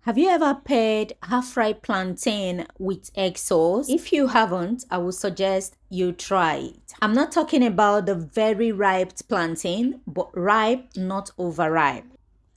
Have you ever paired half-ripe plantain with egg sauce? If you haven't, I would suggest you try it. I'm not talking about the very ripe plantain, but ripe, not overripe.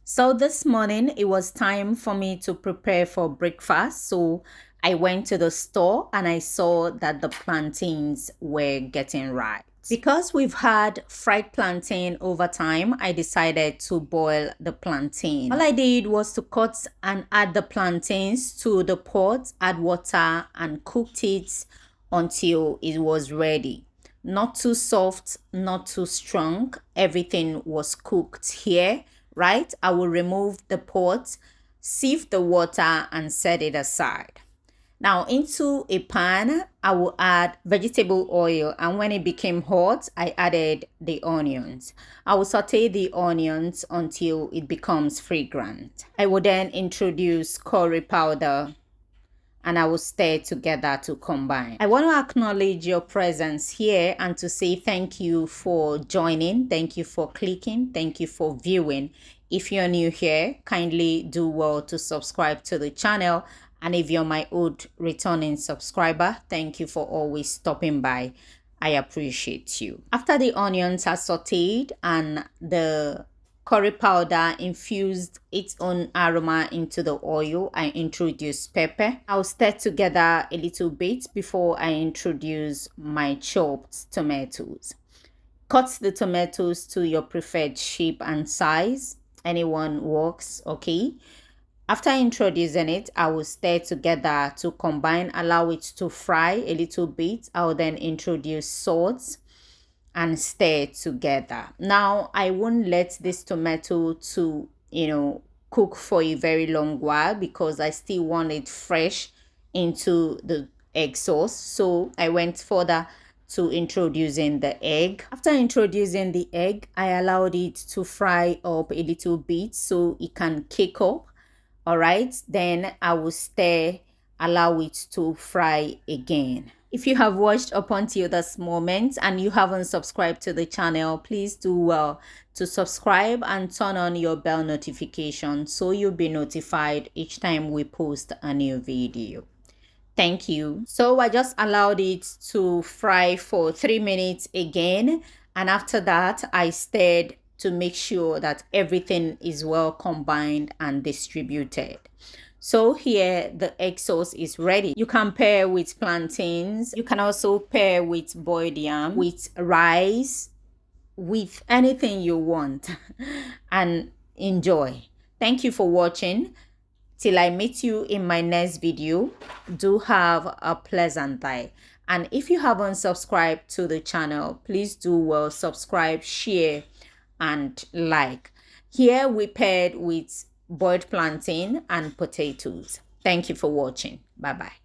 So this morning, it was time for me to prepare for breakfast. So I went to the store and I saw that the plantains were getting ripe. Because we've had fried plantain over time, I decided to boil the plantain. All I did was to cut and add the plantains to the pot, add water and cooked it until it was ready. Not too soft, not too strong. Everything was cooked here, right? I will remove the pot, sieve the water and set it aside. Now into a pan, I will add vegetable oil, and when it became hot, I added the onions. I will saute the onions until it becomes fragrant. I will then introduce curry powder and I will stir together to combine. I want to acknowledge your presence here and to say thank you for joining, thank you for clicking, thank you for viewing. If you're new here, kindly do well to subscribe to the channel. And if you're my old returning subscriber, thank you for always stopping by. I appreciate you. After the onions are sauteed and the curry powder infused its own aroma into the oil, I introduce pepper. I'll stir together a little bit before I introduce my chopped tomatoes. Cut the tomatoes to your preferred shape and size. Anyone works, okay? After introducing it, I will stir together to combine, allow it to fry a little bit. I will then introduce salt and stir together. Now, I won't let this tomato to, cook for a very long while because I still want it fresh into the egg sauce. So I went further to introducing the egg. After introducing the egg, I allowed it to fry up a little bit so it can cake up. All right, then I will stir, allow it to fry again. If you have watched up until this moment and you haven't subscribed to the channel, please do well to subscribe and turn on your bell notification so you'll be notified each time we post a new video. Thank you. So I just allowed it to fry for 3 minutes again, and after that I stirred to make sure that everything is well combined and distributed. So here the egg sauce is ready. You can pair with plantains. You can also pair with boiled yam, with rice, with anything you want and enjoy. Thank you for watching. Till I meet you in my next video, do have a pleasant day. And if you haven't subscribed to the channel, please do well subscribe, share, and like. Here we paired with boiled plantain and potatoes. Thank you for watching. Bye bye.